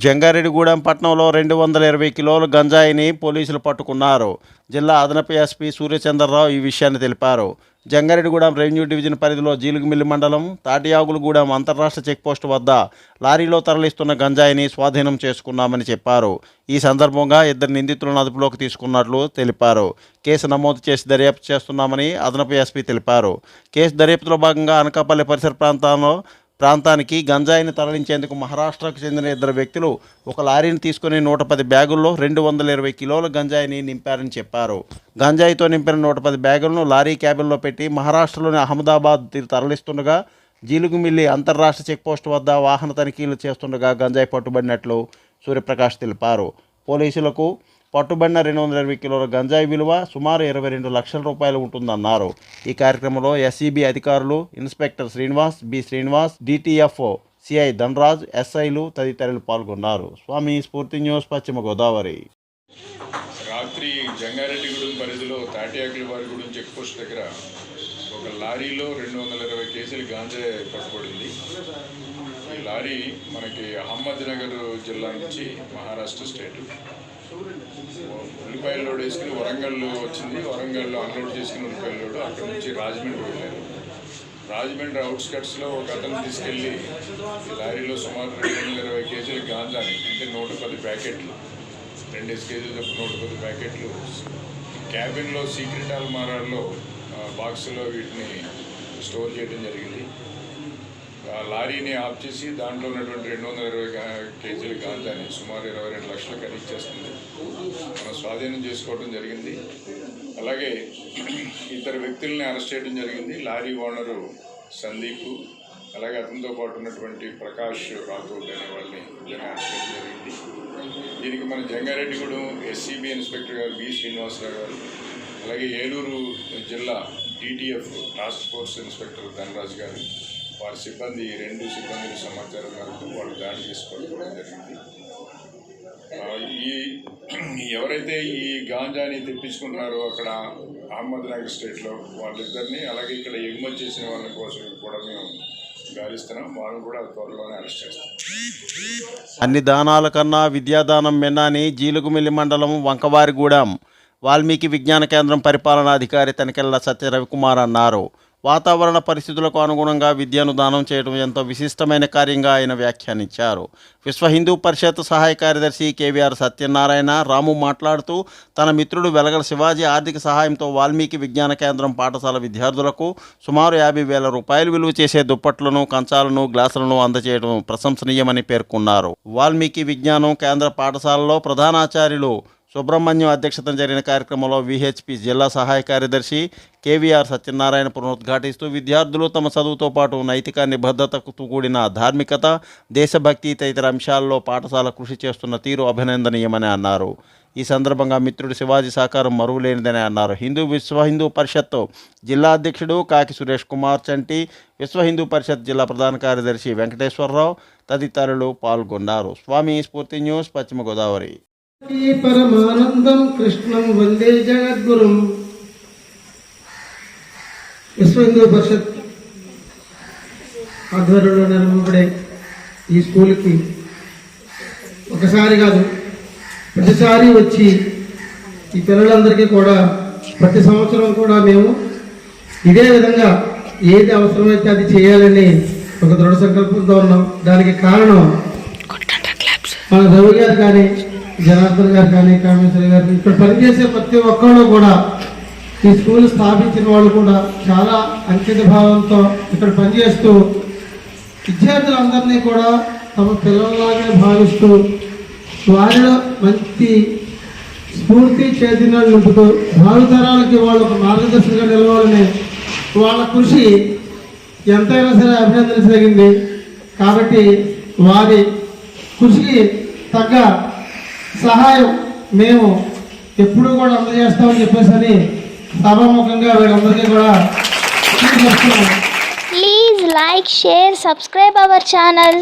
జంగారెడ్డిగూడెం పట్టణంలో 220 కిలోల గంజాయిని పోలీసులు పట్టుకున్నారు. జిల్లా అదనపు ఎస్పీ సూర్యచంద్రరావు ఈ విషయాన్ని తెలిపారు. జంగారెడ్డిగూడెం రెవెన్యూ డివిజన్ పరిధిలో జీలుగుమిల్లి మండలం తాటియాగులగూడెం అంతర్రాష్ట్ర చెక్పోస్టు వద్ద లారీలో తరలిస్తున్న గంజాయిని స్వాధీనం చేసుకున్నామని చెప్పారు. ఈ సందర్భంగా 2 నిందితులను అదుపులోకి తీసుకున్నట్లు తెలిపారు. కేసు నమోదు చేసి దర్యాప్తు చేస్తున్నామని అదనపు ఎస్పీ తెలిపారు. కేసు దర్యాప్తులో భాగంగా అనకాపల్లి పరిసర ప్రాంతానికి గంజాయిని తరలించేందుకు మహారాష్ట్రకు చెందిన 2 వ్యక్తులు ఒక లారీని తీసుకుని 110 బ్యాగుల్లో 220 కిలోల గంజాయిని నింపారని చెప్పారు. గంజాయితో నింపిన 110 బ్యాగులను లారీ క్యాబిన్లో పెట్టి మహారాష్ట్రలోని అహ్మదాబాద్ తిరలిస్తుండగా జీలుగుమిల్లి అంతర్రాష్ట్ర చెక్పోస్టు వద్ద వాహన తనిఖీలు చేస్తుండగా గంజాయి పట్టుబడినట్లు సూర్యప్రకాష్ తెలిపారు. పోలీసులకు పట్టుబడిన 220 కిలోల గంజాయి విలువ సుమారు 22 లక్షల రూపాయలు ఉంటుందన్నారు. ఈ కార్యక్రమంలో ఎస్ఈబి అధికారులు inspector Srinivas, B Srinivas, DTFO CI Dhanraj, ఎస్ఐలు తదితరులు పాల్గొన్నారు. స్వామి స్ఫూర్తి న్యూస్, పశ్చిమ గోదావరి. రాత్రి జంగారెడ్డిగూడెం పరిధిలో తాటియాకులవారిగూడెం చెక్పోస్ట్ దగ్గర ఒక లారీలో 220 కేజీలు గాంజాయి పట్టుబడింది. ఈ లారీ మనకి అహ్మద్నగర్ జిల్లా నుంచి మహారాష్ట్ర స్టేట్ ఉల్లిపాయల లోడ్ వేసుకుని వరంగల్లో వచ్చింది. వరంగల్లో అన్లోడ్ చేసుకుని ఉల్లిపాయల లోడ్ అక్కడ నుంచి రాజమండ్రి వెళ్ళారు. రాజమండ్రి అవుట్స్కట్స్లో ఒక అతను తీసుకెళ్ళి ఈ లారీలో సుమారు 220 కేజీల గాంజాని, అంటే 110 ప్యాకెట్లు, 2 కేజీలు తప్ప 110 ప్యాకెట్లు క్యాబిన్లో సీక్రెట్ అల్మారాల్లో బాక్సులో వీటిని స్టోర్ చేయడం జరిగింది. ఆ లారీని ఆఫ్ చేసి దాంట్లో ఉన్నటువంటి 220 కేజీల గాంజాని సుమారు 22 లక్షలు ఖరీచేస్తుంది మనం స్వాధీనం చేసుకోవడం జరిగింది. అలాగే 2 వ్యక్తుల్ని అరెస్ట్ చేయడం జరిగింది. లారీ ఓనరు సందీప్, అలాగే అతనితో పాటు ఉన్నటువంటి ప్రకాష్ రాథోడ్ అనే వాళ్ళని అరెస్ట్ చేయడం జరిగింది. దీనికి మన జంగారెడ్డిగూడెం ఎస్సీబీ ఇన్స్పెక్టర్ గారు బి శ్రీనివాసరావు గారు, అలాగే ఏలూరు జిల్లా DTF task force inspector Dhanraj గారు, వారి సిబ్బంది 2 సిబ్బందుల సమాచారం మేరకు వాళ్ళు దాడి చేసుకోవడం జరిగింది. ఎవరైతే ఈ గాంజాని తెప్పించుకుంటున్నారో అక్కడ అహ్మద్నగర్ స్టేట్లో వాళ్ళిద్దరిని, అలాగే ఇక్కడ ఎగుమతి చేసిన వాళ్ళ కోసం కూడా మేము గాలిస్తున్నాం. వాళ్ళని కూడా త్వరలోనే అరెస్ట్ చేస్తాం. అన్ని దానాల కన్నా విద్యాదానం మిన్నాని జీలుగుమిల్లి మండలం వంకవారిగూడెం వాల్మీకి విజ్ఞాన కేంద్రం పరిపాలనాధికారి తనికెళ్ల సత్య రవికుమార్ అన్నారు. వాతావరణ పరిస్థితులకు అనుగుణంగా విద్యను దానం చేయడం ఎంతో విశిష్టమైన కార్యంగా ఆయన వ్యాఖ్యానించారు. విశ్వ హిందూ పరిషత్ సహాయ కార్యదర్శి కేవీఆర్ సత్యనారాయణ రాము మాట్లాడుతూ తన మిత్రుడు వెలగల శివాజీ ఆర్థిక సహాయంతో వాల్మీకి విజ్ఞాన కేంద్రం పాఠశాల విద్యార్థులకు సుమారు 50,000 రూపాయలు విలువ చేసే దుప్పట్లను, కంచాలను, గ్లాసులను అందజేయడం ప్రశంసనీయమని పేర్కొన్నారు. వాల్మీకి విజ్ఞానం కేంద్ర పాఠశాలలో ప్రధానాచార్యులు సుబ్రహ్మణ్యం అధ్యక్షతన జరిగిన కార్యక్రమంలో విహెచ్పి జిల్లా సహాయ కార్యదర్శి కేవీఆర్ సత్యనారాయణ పునరుద్ఘాటిస్తూ విద్యార్థులు తమ చదువుతో పాటు నైతిక నిబద్ధతతో కూడిన ధార్మికత, దేశభక్తి తదితర అంశాల్లో పాఠశాల కృషి చేస్తున్న తీరు అభినందనీయమని అన్నారు. ఈ సందర్భంగా మిత్రుడు శివాజీ సహకారం మరువులేనిదని అన్నారు. విశ్వ హిందూ పరిషత్ జిల్లా అధ్యక్షుడు కాకి సురేష్ కుమార్ చంటి, విశ్వ హిందూ పరిషత్ జిల్లా ప్రధాన కార్యదర్శి వెంకటేశ్వరరావు తదితరులు పాల్గొన్నారు. స్వామి స్ఫూర్తి న్యూస్, పశ్చిమ గోదావరి. పరమానందం కృష్ణం వందే జగద్గురుం. విశ్వ హిందూ పరిషత్ ఆధ్వర్యంలో నిర్వహించబడే ఈ స్కూల్కి ఒకసారి కాదు ప్రతిసారి వచ్చి ఈ పిల్లలందరికీ కూడా ప్రతి సంవత్సరం కూడా మేము ఇదే విధంగా ఏది అవసరమైతే అది చేయాలని ఒక దృఢ సంకల్పంతో ఉన్నాం. దానికి కారణం మన రవి గారు కానీ, జనార్దన్ గారు కానీ, కామేశ్వరి గారు, ఇక్కడ పనిచేసే ప్రతి ఒక్కళ్ళు కూడా ఈ స్కూల్ స్థాపించిన వాళ్ళు కూడా చాలా అంకిత భావంతో ఇక్కడ పనిచేస్తూ విద్యార్థులందరినీ కూడా తమ పిల్లల్లాగే భావిస్తూ వారిలో మంచి స్ఫూర్తి చైతన్యాలు నింపుతూ భావితరాలకి వాళ్ళు ఒక మార్గదర్శకంగా నిలవాలని వాళ్ళ కృషి ఎంతైనా సరే అభినందించదగింది. కాబట్టి వారి కృషికి తగ్గ సహాయం మేము ఎప్పుడు కూడా అందజేస్తామని చెప్పేసి సభాముఖంగా వీళ్ళందరికీ కూడా please like, share, subscribe our channel.